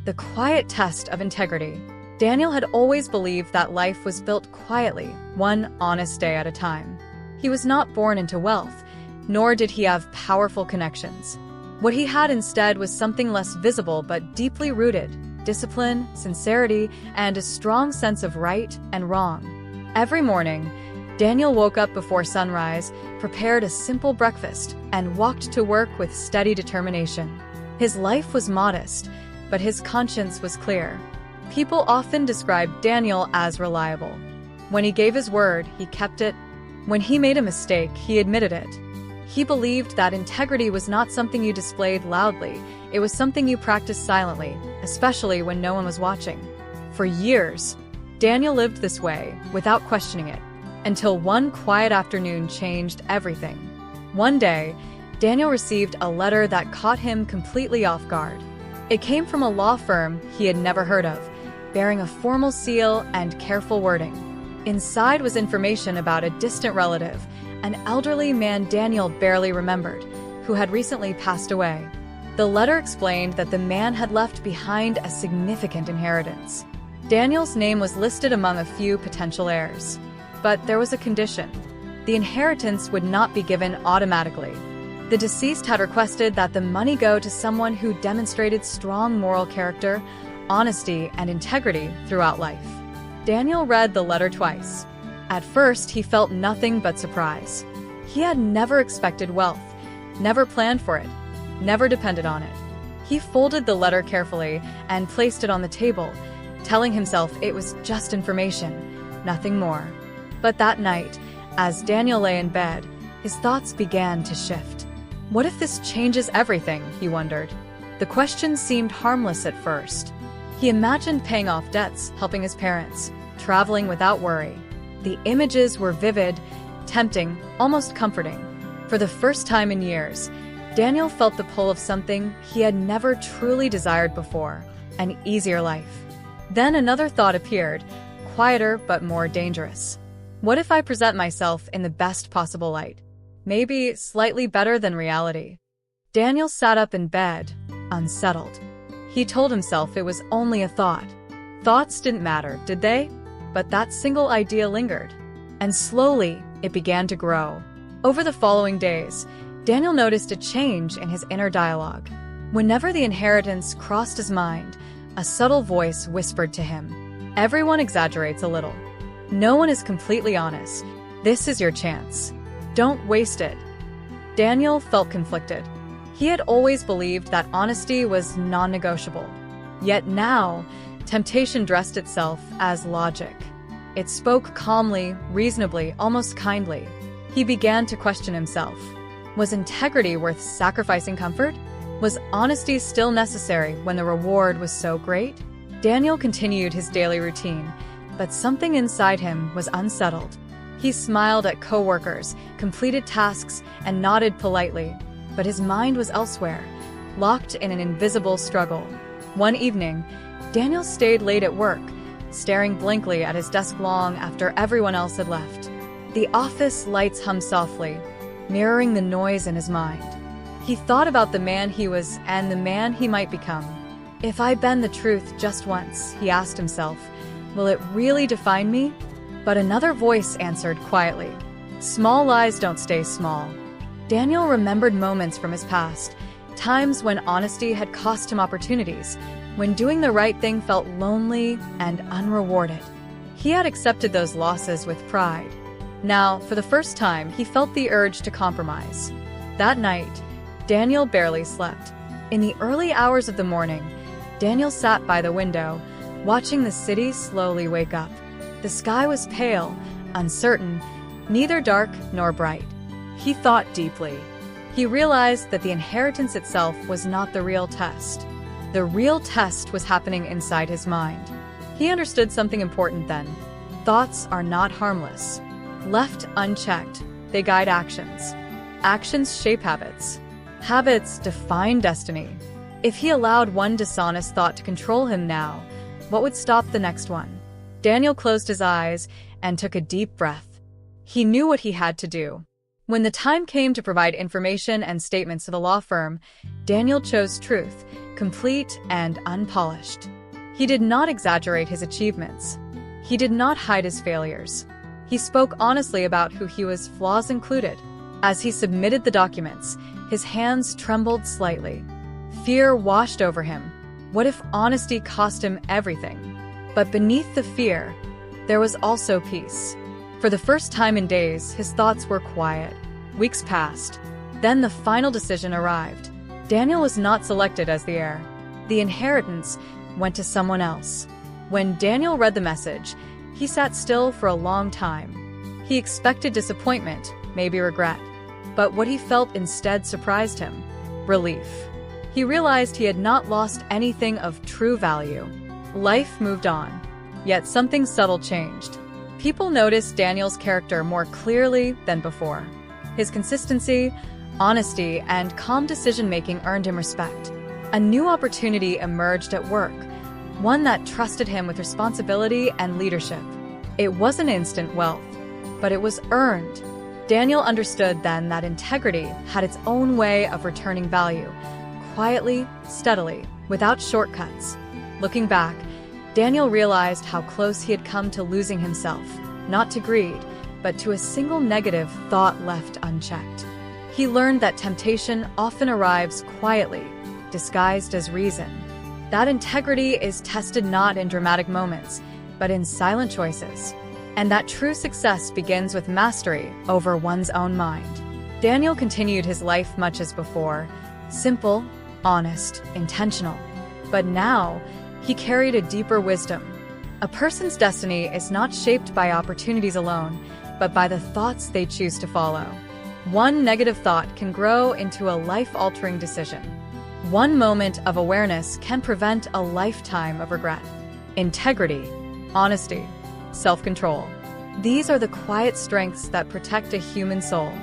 The quiet test of integrity. Daniel had always believed that life was built quietly, one honest day at a time. He was not born into wealth, nor did he have powerful connections. What he had instead was something less visible but deeply rooted: discipline, sincerity, and a strong sense of right and wrong. Every morning, Daniel woke up before sunrise, prepared a simple breakfast, and walked to work with steady determination. His life was modest, but his conscience was clear. People often described Daniel as reliable. When he gave his word, he kept it. When he made a mistake, he admitted it. He believed that integrity was not something you displayed loudly, it was something you practiced silently, especially when no one was watching. For years, Daniel lived this way, without questioning it, until one quiet afternoon changed everything. One day, Daniel received a letter that caught him completely off guard. It came from a law firm he had never heard of, bearing a formal seal and careful wording. Inside was information about a distant relative, an elderly man Daniel barely remembered, who had recently passed away. The letter explained that the man had left behind a significant inheritance. Daniel's name was listed among a few potential heirs. But there was a condition. The inheritance would not be given automatically. The deceased had requested that the money go to someone who demonstrated strong moral character, honesty, and integrity throughout life. Daniel read the letter twice. At first, he felt nothing but surprise. He had never expected wealth, never planned for it, never depended on it. He folded the letter carefully and placed it on the table, telling himself it was just information, nothing more. But that night, as Daniel lay in bed, his thoughts began to shift. What if this changes everything, he wondered. The question seemed harmless at first. He imagined paying off debts, helping his parents, traveling without worry. The images were vivid, tempting, almost comforting. For the first time in years, Daniel felt the pull of something he had never truly desired before: an easier life. Then another thought appeared, quieter but more dangerous. What if I present myself in the best possible light? Maybe slightly better than reality. Daniel sat up in bed, unsettled. He told himself it was only a thought. Thoughts didn't matter, did they? But that single idea lingered. And slowly, it began to grow. Over the following days, Daniel noticed a change in his inner dialogue. Whenever the inheritance crossed his mind, a subtle voice whispered to him, "Everyone exaggerates a little. No one is completely honest. This is your chance. Don't waste it." Daniel felt conflicted. He had always believed that honesty was non-negotiable. Yet now, temptation dressed itself as logic. It spoke calmly, reasonably, almost kindly. He began to question himself. Was integrity worth sacrificing comfort? Was honesty still necessary when the reward was so great? Daniel continued his daily routine, but something inside him was unsettled. He smiled at coworkers, completed tasks, and nodded politely, but his mind was elsewhere, locked in an invisible struggle. One evening, Daniel stayed late at work, staring blankly at his desk long after everyone else had left. The office lights hummed softly, mirroring the noise in his mind. He thought about the man he was and the man he might become. If I bend the truth just once, he asked himself, will it really define me? But another voice answered quietly, small lies don't stay small. Daniel remembered moments from his past, times when honesty had cost him opportunities, when doing the right thing felt lonely and unrewarded. He had accepted those losses with pride. Now, for the first time, he felt the urge to compromise. That night, Daniel barely slept. In the early hours of the morning, Daniel sat by the window, watching the city slowly wake up. The sky was pale, uncertain, neither dark nor bright. He thought deeply. He realized that the inheritance itself was not the real test. The real test was happening inside his mind. He understood something important then. Thoughts are not harmless. Left unchecked, they guide actions. Actions shape habits. Habits define destiny. If he allowed one dishonest thought to control him now, what would stop the next one? Daniel closed his eyes and took a deep breath. He knew what he had to do. When the time came to provide information and statements to the law firm, Daniel chose truth, complete and unpolished. He did not exaggerate his achievements. He did not hide his failures. He spoke honestly about who he was, flaws included. As he submitted the documents, his hands trembled slightly. Fear washed over him. What if honesty cost him everything? But beneath the fear, there was also peace. For the first time in days, his thoughts were quiet. Weeks passed. Then the final decision arrived. Daniel was not selected as the heir. The inheritance went to someone else. When Daniel read the message, he sat still for a long time. He expected disappointment, maybe regret. But what he felt instead surprised him. Relief. He realized he had not lost anything of true value. Life moved on. Yet something subtle changed. People noticed Daniel's character more clearly than before. His consistency, honesty, and calm decision-making earned him respect. A new opportunity emerged at work, one that trusted him with responsibility and leadership. It wasn't instant wealth, but it was earned. Daniel understood then that integrity had its own way of returning value, quietly, steadily, without shortcuts. Looking back, Daniel realized how close he had come to losing himself, not to greed, but to a single negative thought left unchecked. He learned that temptation often arrives quietly, disguised as reason. That integrity is tested not in dramatic moments, but in silent choices. And that true success begins with mastery over one's own mind. Daniel continued his life much as before, simple, honest, intentional. But now, he carried a deeper wisdom. A person's destiny is not shaped by opportunities alone, but by the thoughts they choose to follow. One negative thought can grow into a life-altering decision. One moment of awareness can prevent a lifetime of regret. Integrity, honesty, self-control. These are the quiet strengths that protect a human soul.